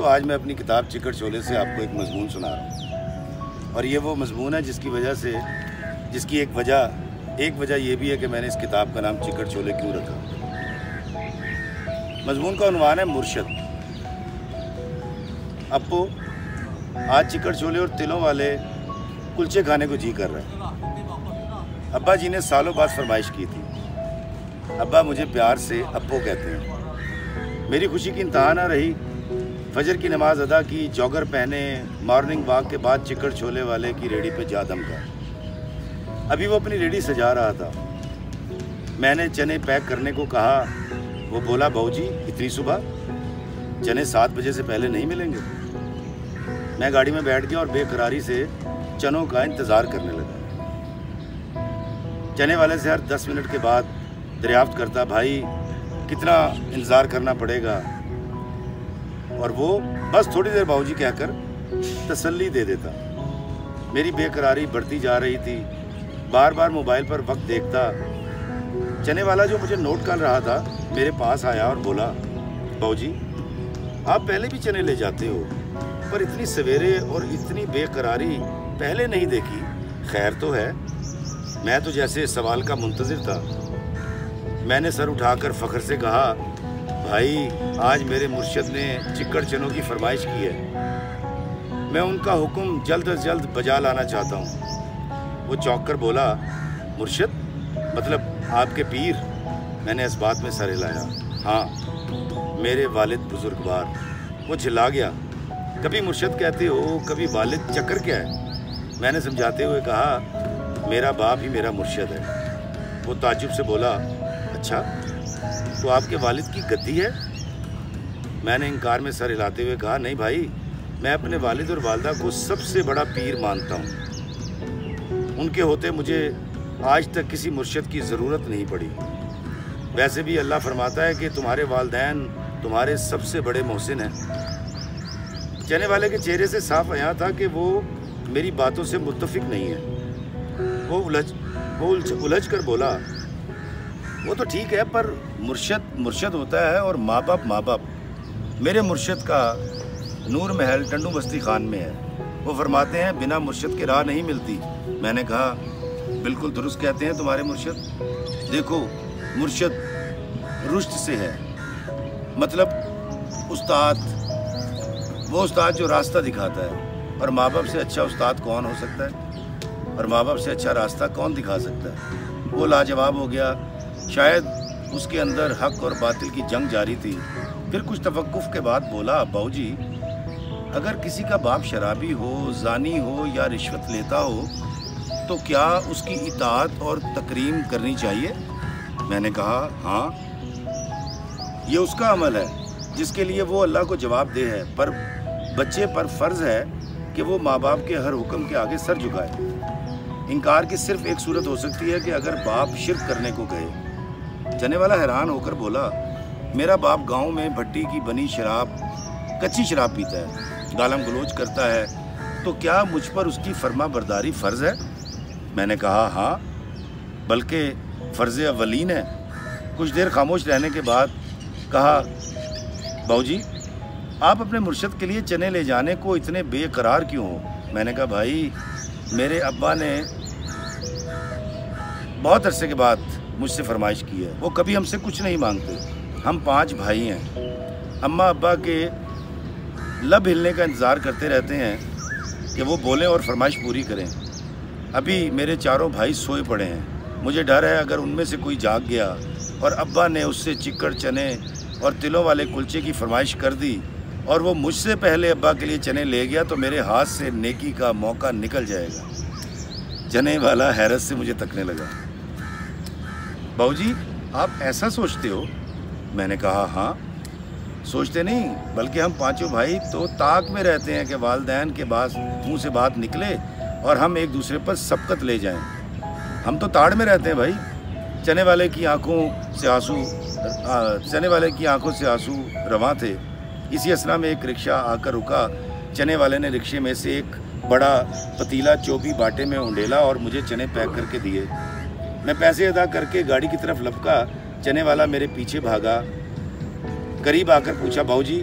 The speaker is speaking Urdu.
دوستو آج میں اپنی کتاب چکر چھولے سے آپ کو ایک مضمون سنا رہا ہوں، اور یہ وہ مضمون ہے جس کی ایک وجہ یہ بھی ہے کہ میں نے اس کتاب کا نام چکر چھولے کیوں رکھا۔ مضمون کا عنوان ہے مرشد۔ ابو آج چکر چھولے اور تلوں والے کلچے کھانے کو جی کر رہا ہے۔ ابا جی نے سالوں بعد فرمائش کی تھی۔ ابا مجھے پیار سے ابو کہتے ہیں۔ میری خوشی کی انتہا نہ رہی۔ فجر کی نماز ادا کی، جوگر پہنے، مارننگ واک کے بعد چکر چھولے والے کی ریڑھی پہ جا دم کا۔ ابھی وہ اپنی ریڑھی سجا رہا تھا۔ میں نے چنے پیک کرنے کو کہا۔ وہ بولا بہو جی اتنی صبح چنے 7 بجے سے پہلے نہیں ملیں گے۔ میں گاڑی میں بیٹھ گیا اور بے قراری سے چنوں کا انتظار کرنے لگا۔ چنے والے سے ہر 10 منٹ کے بعد دریافت کرتا، بھائی کتنا انتظار کرنا پڑے گا، اور وہ بس تھوڑی دیر باؤ جی کہہ کر تسلی دے دیتا۔ میری بے قراری بڑھتی جا رہی تھی۔ بار بار موبائل پر وقت دیکھتا۔ چنے والا جو مجھے نوٹ کر رہا تھا میرے پاس آیا اور بولا، باؤ جی آپ پہلے بھی چنے لے جاتے ہو، پر اتنی سویرے اور اتنی بے قراری پہلے نہیں دیکھی۔ خیر تو ہے؟ میں تو جیسے سوال کا منتظر تھا۔ میں نے سر اٹھا کر فخر سے کہا، بھائی آج میرے مرشد نے چکر چنوں کی فرمائش کی ہے، میں ان کا حکم جلد از جلد بجا لانا چاہتا ہوں۔ وہ چونک کر بولا، مرشد مطلب آپ کے پیر؟ میں نے اس بات میں سر ہلایا۔ ہاں میرے والد بزرگوار۔ وہ جھلا گیا۔ کبھی مرشد کہتے ہو، کبھی والد، چکر کیا ہے؟ میں نے سمجھاتے ہوئے کہا، میرا باپ ہی میرا مرشد ہے۔ وہ تعجب سے بولا، اچھا تو آپ کے والد کی گدی ہے؟ میں نے انکار میں سر ہلاتے ہوئے کہا، نہیں بھائی، میں اپنے والد اور والدہ کو سب سے بڑا پیر مانتا ہوں۔ ان کے ہوتے مجھے آج تک کسی مرشد کی ضرورت نہیں پڑی۔ ویسے بھی اللہ فرماتا ہے کہ تمہارے والدین تمہارے سب سے بڑے محسن ہیں۔ چنے والے کے چہرے سے صاف عیاں تھا کہ وہ میری باتوں سے متفق نہیں ہے۔ وہ الجھ کر بولا، وہ تو ٹھیک ہے، پر مرشد ہوتا ہے اور ماں باپ۔ میرے مرشد کا نور محل ٹنڈو بستی خان میں ہے۔ وہ فرماتے ہیں بنا مرشد کے راہ نہیں ملتی۔ میں نے کہا، بالکل درست کہتے ہیں تمہارے مرشد۔ دیکھو مرشد رشد سے ہے، مطلب استاد، وہ استاد جو راستہ دکھاتا ہے، اور ماں باپ سے اچھا استاد کون ہو سکتا ہے، اور ماں باپ سے اچھا راستہ کون دکھا سکتا ہے۔ وہ لاجواب ہو گیا۔ شاید اس کے اندر حق اور باطل کی جنگ جاری تھی۔ پھر کچھ توقف کے بعد بولا، باؤ جی اگر کسی کا باپ شرابی ہو، زانی ہو یا رشوت لیتا ہو تو کیا اس کی اطاعت اور تکریم کرنی چاہیے؟ میں نے کہا، ہاں یہ اس کا عمل ہے جس کے لیے وہ اللہ کو جواب دہ ہے، پر بچے پر فرض ہے کہ وہ ماں باپ کے ہر حکم کے آگے سر جھکائے۔ انکار کی صرف ایک صورت ہو سکتی ہے کہ اگر باپ شرک کرنے کو کہے۔ چنے والا حیران ہو کر بولا، میرا باپ گاؤں میں بھٹی کی بنی شراب، کچی شراب پیتا ہے، گالم گلوچ کرتا ہے، تو کیا مجھ پر اس کی فرما برداری فرض ہے؟ میں نے کہا، ہاں بلکہ فرض اولین ہے۔ کچھ دیر خاموش رہنے کے بعد کہا، باؤ جی آپ اپنے مرشد کے لیے چنے لے جانے کو اتنے بے قرار کیوں ہو؟ میں نے کہا، بھائی میرے ابا نے بہت عرصے کے بعد مجھ سے فرمائش کی ہے۔ وہ کبھی ہم سے کچھ نہیں مانگتے۔ ہم 5 بھائی ہیں۔ اماں ابا کے لب ہلنے کا انتظار کرتے رہتے ہیں کہ وہ بولیں اور فرمائش پوری کریں۔ ابھی میرے 4 بھائی سوئے پڑے ہیں۔ مجھے ڈر ہے اگر ان میں سے کوئی جاگ گیا اور ابا نے اس سے چکر چنے اور تلوں والے کلچے کی فرمائش کر دی اور وہ مجھ سے پہلے ابا کے لیے چنے لے گیا تو میرے ہاتھ سے نیکی کا موقع نکل جائے گا۔ چنے والا حیرت سے مجھے تکنے لگا۔ باؤ جی آپ ایسا سوچتے ہو؟ میں نے کہا، ہاں سوچتے نہیں بلکہ ہم 5 بھائی تو طاق میں رہتے ہیں کہ والدین کے منہ سے بات نکلے اور ہم ایک دوسرے پر سبقت لے جائیں۔ ہم تو تاڑ میں رہتے ہیں بھائی۔ چنے والے کی آنکھوں سے آنسو رواں تھے۔ اسی اثنا میں ایک رکشہ آ کر رکا۔ چنے والے نے رکشے میں سے ایک بڑا پتیلا چوبی باٹے میں انڈیلا اور مجھے چنے پیک کر کے دیے۔ میں پیسے ادا کر کے گاڑی کی طرف لپکا۔ چنے والا میرے پیچھے بھاگا۔ قریب آ کر پوچھا، باؤ جی